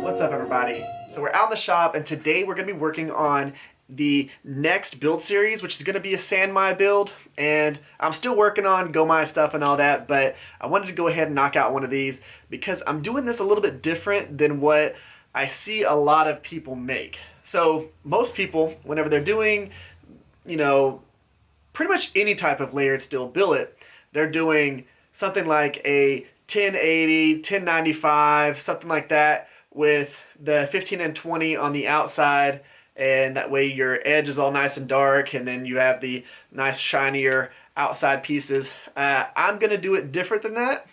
What's up, everybody? So we're out in the shop, and today we're going to be working on the next build series, which is going to be a Sandmai build. And I'm still working on Gomai stuff and all that, but I wanted to go ahead and knock out one of these because I'm doing this a little bit different than what I see a lot of people make. So most people, whenever they're doing, pretty much any type of layered steel billet, they're doing something like a 1080, 1095, something like that, with the 15 and 20 on the outside, and that way your edge is all nice and dark, and then you have the nice shinier outside pieces. I'm going to do it different than that.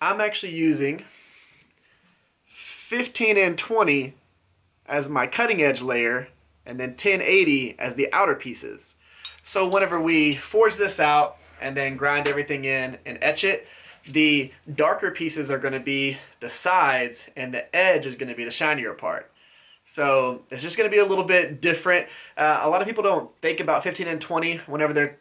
I'm actually using 15 and 20 as my cutting edge layer, and then 1080 as the outer pieces. So whenever we forge this out and then grind everything in and etch it, the darker pieces are going to be the sides, and the edge is going to be the shinier part. So it's just going to be a little bit different. A lot of people don't think about 15 and 20 whenever they're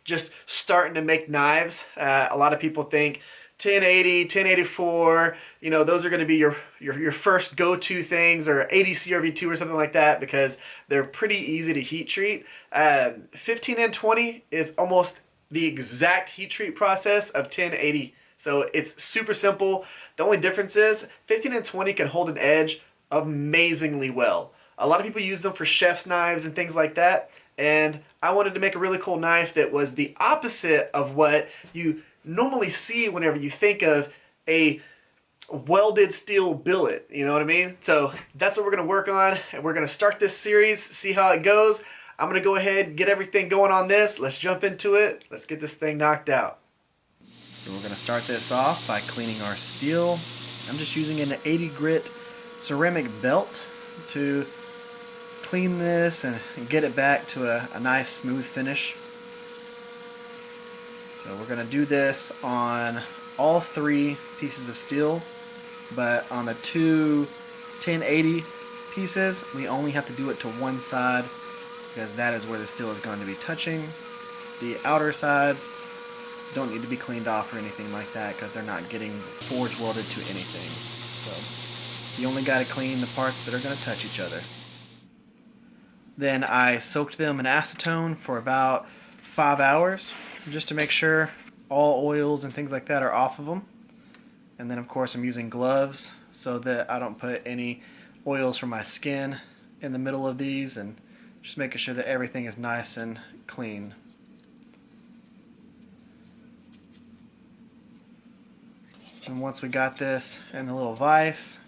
just starting to make knives. A lot of people think 1080, 1084, those are going to be your first go-to things, or 80 CRV2 or something like that, because they're pretty easy to heat treat. 15 and 20 is almost the exact heat treat process of 1080. So it's super simple. The only difference is 15 and 20 can hold an edge amazingly well. A lot of people use them for chef's knives and things like that, and I wanted to make a really cool knife that was the opposite of what you normally see whenever you think of a welded steel billet, you know what I mean? So that's what we're going to work on, and we're going to start this series, see how it goes. I'm going to go ahead and get everything going on this. Let's jump into it. Let's get this thing knocked out. So we're going to start this off by cleaning our steel. I'm just using an 80 grit ceramic belt to clean this and get it back to a nice smooth finish. So we're going to do this on all three pieces of steel, but on the two 1080 pieces, we only have to do it to one side, because that is where the steel is going to be touching. The outer sides don't need to be cleaned off or anything like that, because they're not getting forge welded to anything. So you only got to clean the parts that are going to touch each other. Then I soaked them in acetone for about 5 hours, just to make sure all oils and things like that are off of them. And then of course I'm using gloves so that I don't put any oils from my skin in the middle of these, and just making sure that everything is nice and clean. And once we got this in the little vise,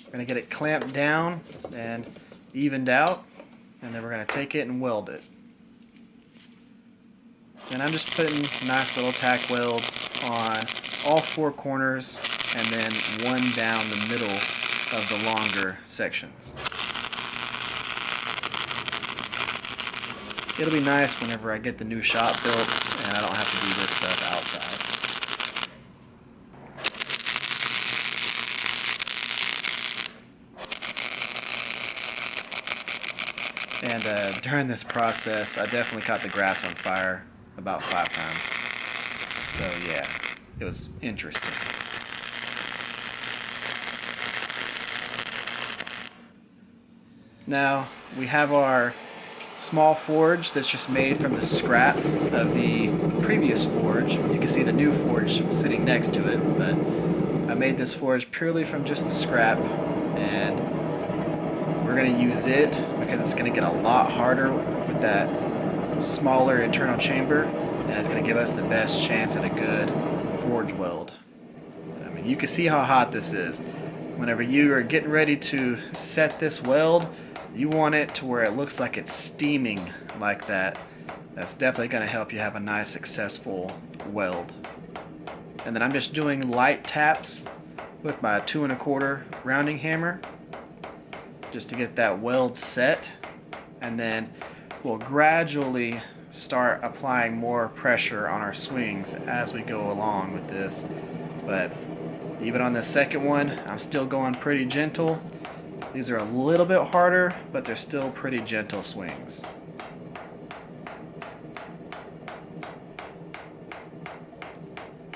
we're going to get it clamped down and evened out, and then we're going to take it and weld it. And I'm just putting nice little tack welds on all four corners, and then one down the middle of the longer sections. It'll be nice whenever I get the new shop built and I don't have to do this stuff outside. And during this process, I definitely caught the grass on fire about 5 times. So yeah, it was interesting. Now we have our small forge that's just made from the scrap of the previous forge. You can see the new forge sitting next to it, but I made this forge purely from just the scrap, and we're going to use it because it's going to get a lot harder with that smaller internal chamber, and it's going to give us the best chance at a good forge weld. I mean, you can see how hot this is. Whenever you are getting ready to set this weld, you want it to where it looks like it's steaming like that. That's definitely going to help you have a nice successful weld. And then I'm just doing light taps with my 2 1/4 rounding hammer just to get that weld set, and then we'll gradually start applying more pressure on our swings as we go along with this. But even on the second one, I'm still going pretty gentle. These are a little bit harder, but they're still pretty gentle swings.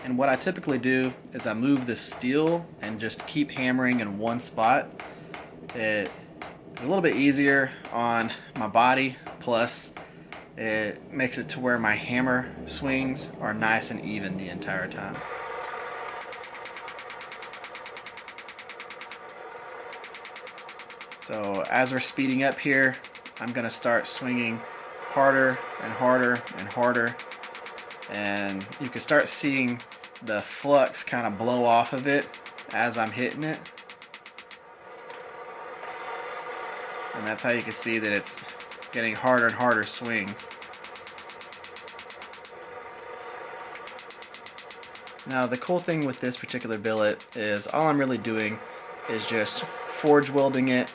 And what I typically do is I move the steel and just keep hammering in one spot. It's a little bit easier on my body, plus it makes it to where my hammer swings are nice and even the entire time. So as we're speeding up here, I'm going to start swinging harder and harder and harder, and you can start seeing the flux kind of blow off of it as I'm hitting it. And that's how you can see that it's getting harder and harder swings. Now the cool thing with this particular billet is all I'm really doing is just forge welding it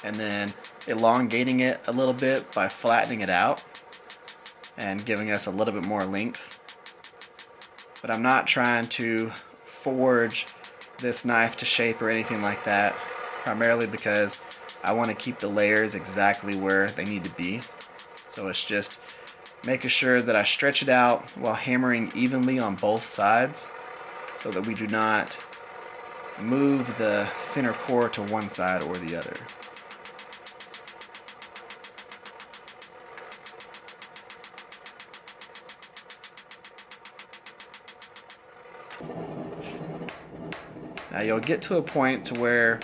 and then elongating it a little bit by flattening it out and giving us a little bit more length. But I'm not trying to forge this knife to shape or anything like that, primarily because I want to keep the layers exactly where they need to be. So it's just making sure that I stretch it out while hammering evenly on both sides so that we do not move the center core to one side or the other. Now you'll get to a point to where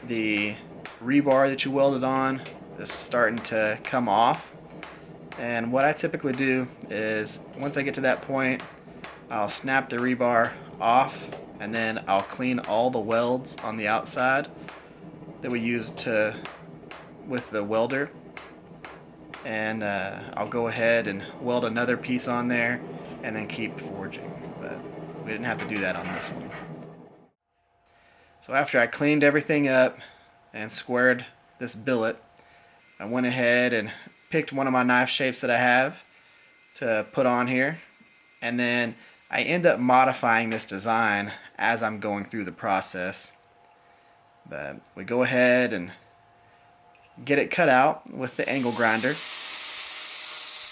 the rebar that you welded on is starting to come off, and what I typically do is once I get to that point, I'll snap the rebar off and then I'll clean all the welds on the outside that we used with the welder, and I'll go ahead and weld another piece on there and then keep forging, but we didn't have to do that on this one. So after I cleaned everything up and squared this billet, I went ahead and picked one of my knife shapes that I have to put on here, and then I end up modifying this design as I'm going through the process. But we go ahead and get it cut out with the angle grinder,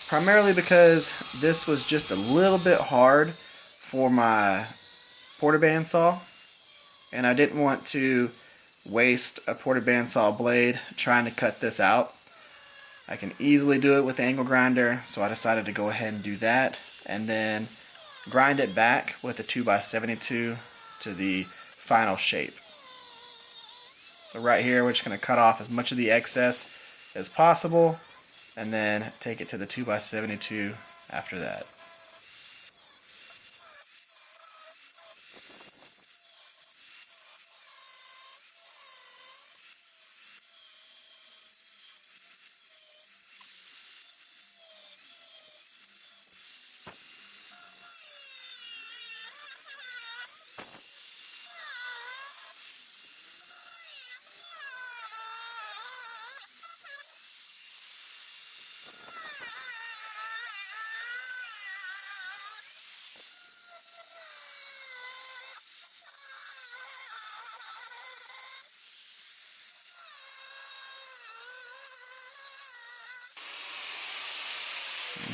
primarily because this was just a little bit hard for my porter bandsaw, and I didn't want to waste a porter bandsaw blade trying to cut this out. I can easily do it with the angle grinder, so I decided to go ahead and do that and then grind it back with a 2x72 to the final shape. So right here we're just going to cut off as much of the excess as possible and then take it to the 2x72 after that.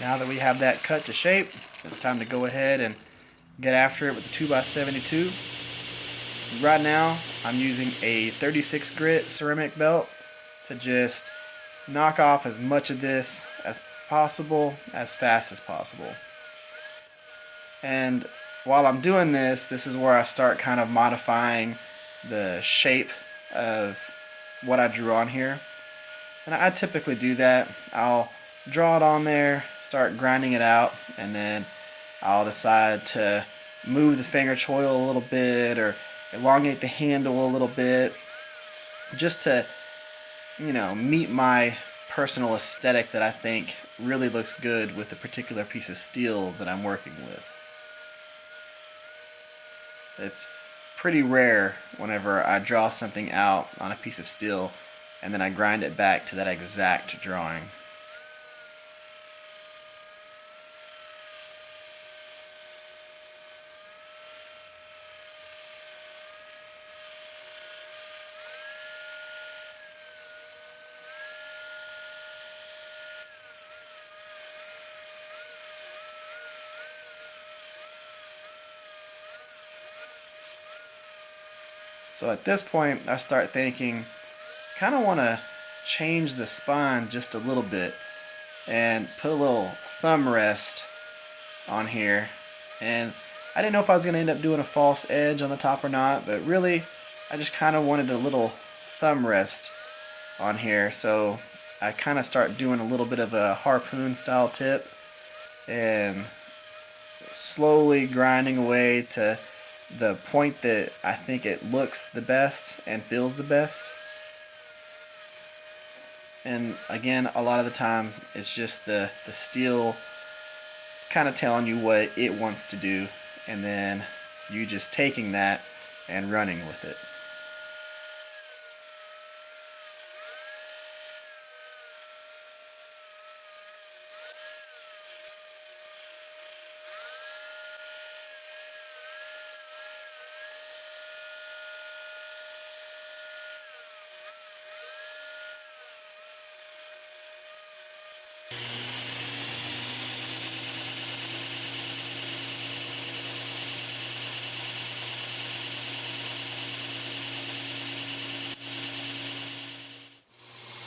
Now that we have that cut to shape, it's time to go ahead and get after it with the 2x72. Right now, I'm using a 36 grit ceramic belt to just knock off as much of this as possible, as fast as possible. And while I'm doing this, this is where I start kind of modifying the shape of what I drew on here. And I typically do that. I'll draw it on there, start grinding it out, and then I'll decide to move the finger choil a little bit or elongate the handle a little bit just to, meet my personal aesthetic that I think really looks good with the particular piece of steel that I'm working with. It's pretty rare whenever I draw something out on a piece of steel and then I grind it back to that exact drawing. So at this point, I start thinking, kind of want to change the spine just a little bit and put a little thumb rest on here. And I didn't know if I was going to end up doing a false edge on the top or not, but really I just kind of wanted a little thumb rest on here. So I kind of start doing a little bit of a harpoon style tip and slowly grinding away to the point that I think it looks the best and feels the best. And again, a lot of the times it's just the steel kind of telling you what it wants to do, and then you just taking that and running with it.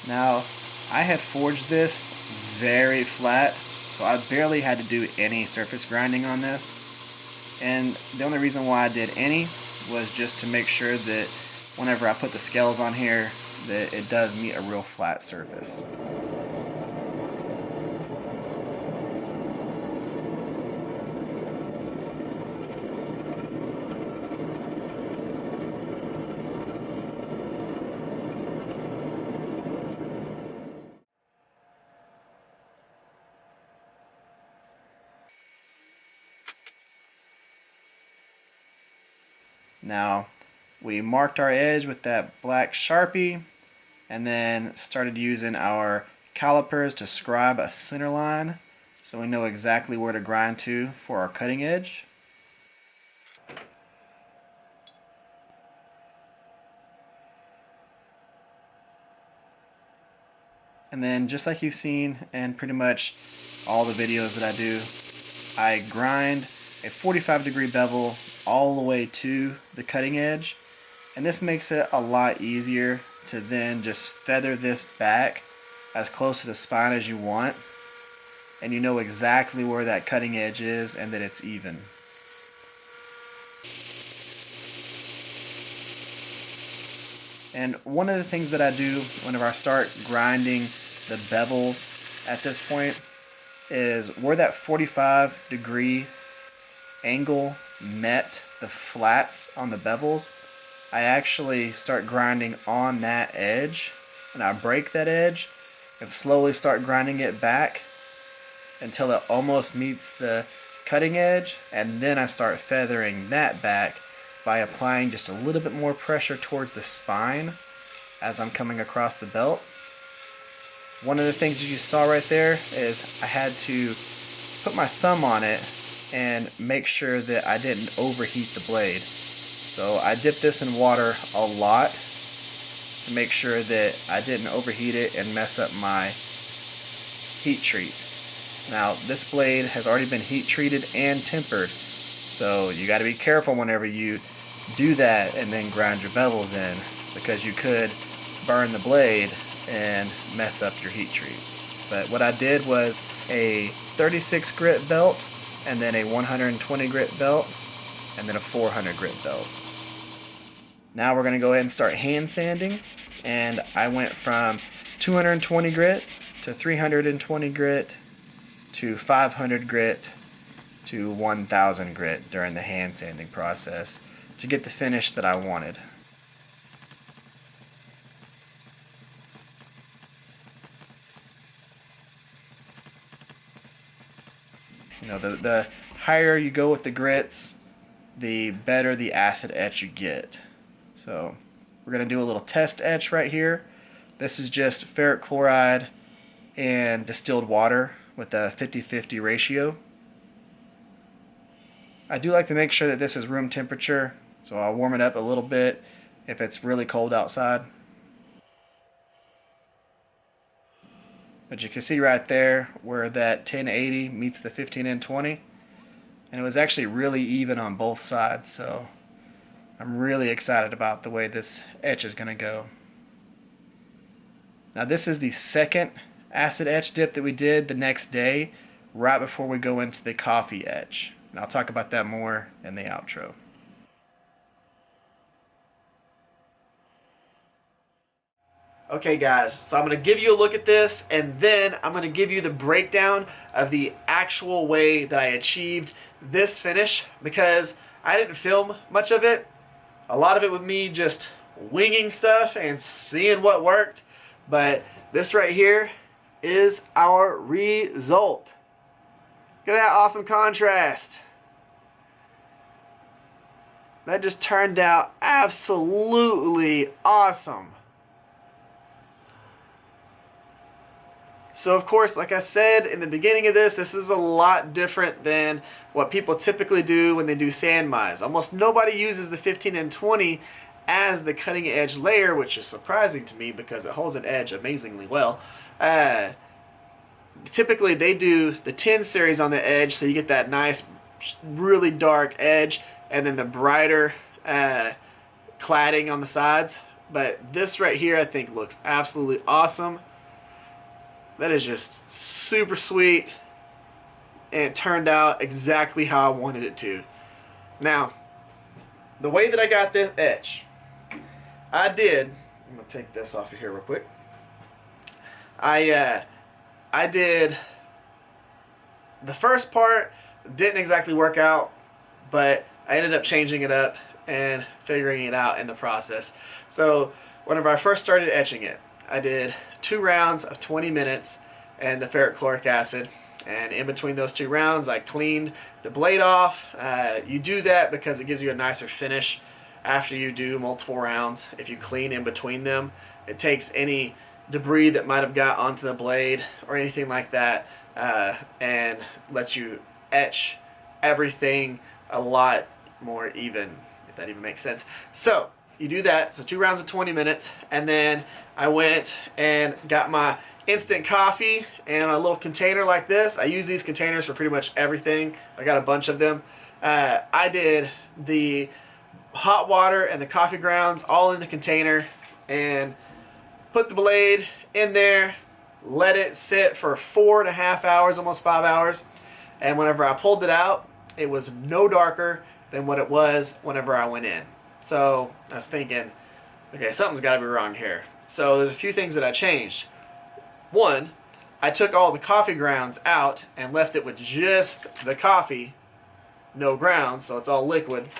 Now, I had forged this very flat, so I barely had to do any surface grinding on this. And the only reason why I did any was just to make sure that whenever I put the scales on here, that it does meet a real flat surface. Now, we marked our edge with that black Sharpie and then started using our calipers to scribe a center line so we know exactly where to grind to for our cutting edge. And then just like you've seen in pretty much all the videos that I do, I grind a 45-degree bevel all the way to the cutting edge, and this makes it a lot easier to then just feather this back as close to the spine as you want, and you know exactly where that cutting edge is and that it's even. And one of the things that I do whenever I start grinding the bevels at this point is where that 45-degree angle met the flats on the bevels, I actually start grinding on that edge, and I break that edge and slowly start grinding it back until it almost meets the cutting edge, and then I start feathering that back by applying just a little bit more pressure towards the spine as I'm coming across the belt. One of the things you saw right there is I had to put my thumb on it and make sure that I didn't overheat the blade. So I dipped this in water a lot to make sure that I didn't overheat it and mess up my heat treat. Now this blade has already been heat treated and tempered, so you got to be careful whenever you do that and then grind your bevels in, because you could burn the blade and mess up your heat treat. But what I did was a 36 grit belt, and then a 120 grit belt, and then a 400 grit belt. Now we're going to go ahead and start hand sanding, and I went from 220 grit to 320 grit to 500 grit to 1000 grit during the hand sanding process to get the finish that I wanted. You know, the higher you go with the grits, the better the acid etch you get. So we're going to do a little test etch right here. This is just ferric chloride and distilled water with a 50-50 ratio. I do like to make sure that this is room temperature, so I'll warm it up a little bit if it's really cold outside. But you can see right there where that 1080 meets the 15N20, and it was actually really even on both sides, so I'm really excited about the way this etch is going to go. Now this is the second acid etch dip that we did the next day, right before we go into the coffee etch. And I'll talk about that more in the outro. Okay guys, so I'm going to give you a look at this, and then I'm going to give you the breakdown of the actual way that I achieved this finish, because I didn't film much of it. A lot of it with me just winging stuff and seeing what worked, but this right here is our result. Look at that awesome contrast. That just turned out absolutely awesome. So of course, like I said in the beginning of this is a lot different than what people typically do when they do sand mize. Almost nobody uses the 15 and 20 as the cutting edge layer, which is surprising to me because it holds an edge amazingly well. Typically they do the 10 series on the edge, so you get that nice, really dark edge, and then the brighter cladding on the sides. But this right here I think looks absolutely awesome. That is just super sweet, and it turned out exactly how I wanted it to. Now, the way that I got this etch, I'm going to take this off of here real quick. I did, the first part didn't exactly work out, but I ended up changing it up and figuring it out in the process. So whenever I first started etching it, I did 2 rounds of 20 minutes and the ferric chloric acid, and in between those 2 rounds I cleaned the blade off. You do that because it gives you a nicer finish after you do multiple rounds. If you clean in between them, it takes any debris that might have got onto the blade or anything like that, and lets you etch everything a lot more even, if that even makes sense. So you do that, so 2 rounds of 20 minutes, and then I went and got my instant coffee in a little container like this. I use these containers for pretty much everything. I got a bunch of them. I did the hot water and the coffee grounds all in the container, and put the blade in there, let it sit for 4.5 hours, almost 5 hours, and whenever I pulled it out, it was no darker than what it was whenever I went in. So I was thinking, okay, something's got to be wrong here. So there's a few things that I changed. One, I took all the coffee grounds out and left it with just the coffee, no grounds, so it's all liquid.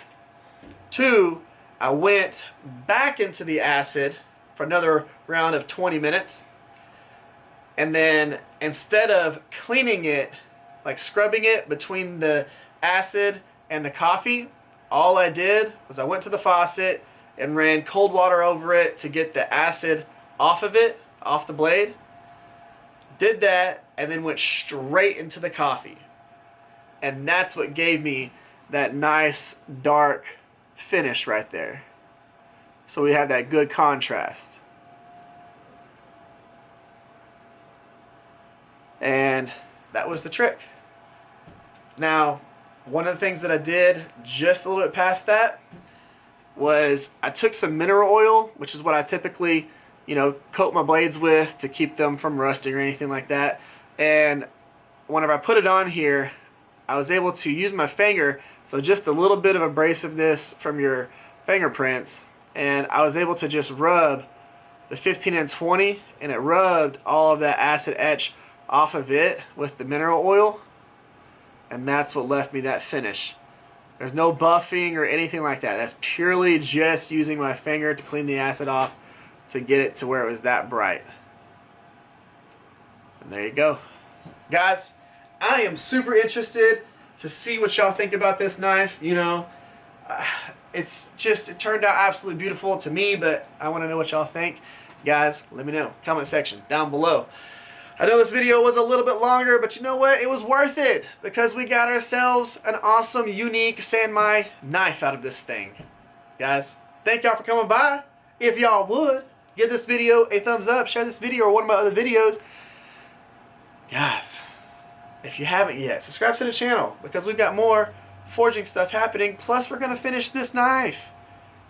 2, I went back into the acid for another round of 20 minutes, and then instead of cleaning it, like scrubbing it between the acid and the coffee, all I did was I went to the faucet and ran cold water over it to get the acid off of it, off the blade. Did that, and then went straight into the coffee. And that's what gave me that nice dark finish right there. So we have that good contrast. And that was the trick. Now, one of the things that I did just a little bit past that was I took some mineral oil, which is what I typically, coat my blades with to keep them from rusting or anything like that. And whenever I put it on here, I was able to use my finger, so just a little bit of abrasiveness from your fingerprints, and I was able to just rub the 15 and 20, and it rubbed all of that acid etch off of it with the mineral oil, and that's what left me that finish. There's no buffing or anything like that. That's purely just using my finger to clean the acid off to get it to where it was that bright. And there you go. Guys, I am super interested to see what y'all think about this knife. It turned out absolutely beautiful to me, but I want to know what y'all think. Guys, let me know. Comment section down below. I know this video was a little bit longer, but you know what? It was worth it because we got ourselves an awesome, unique Sanmai knife out of this thing. Guys, thank y'all for coming by. If y'all would, give this video a thumbs up, share this video or one of my other videos. Guys, if you haven't yet, subscribe to the channel because we've got more forging stuff happening. Plus, we're going to finish this knife.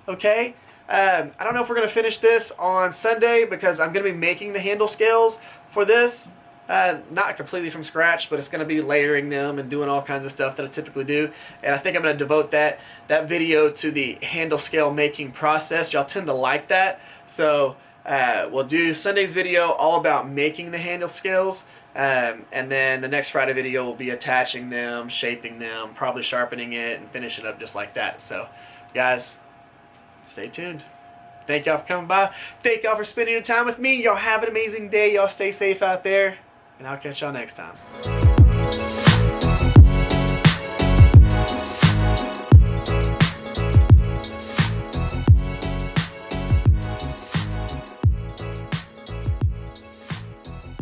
Okay. I don't know if we're going to finish this on Sunday because I'm going to be making the handle scales for this. Not completely from scratch, but it's going to be layering them and doing all kinds of stuff that I typically do. And I think I'm going to devote that video to the handle scale making process. Y'all tend to like that. So we'll do Sunday's video all about making the handle scales. And then the next Friday video will be attaching them, shaping them, probably sharpening it, and finishing it up just like that. So, guys, stay tuned. Thank y'all for coming by. Thank y'all for spending your time with me. Y'all have an amazing day. Y'all stay safe out there. And I'll catch y'all next time.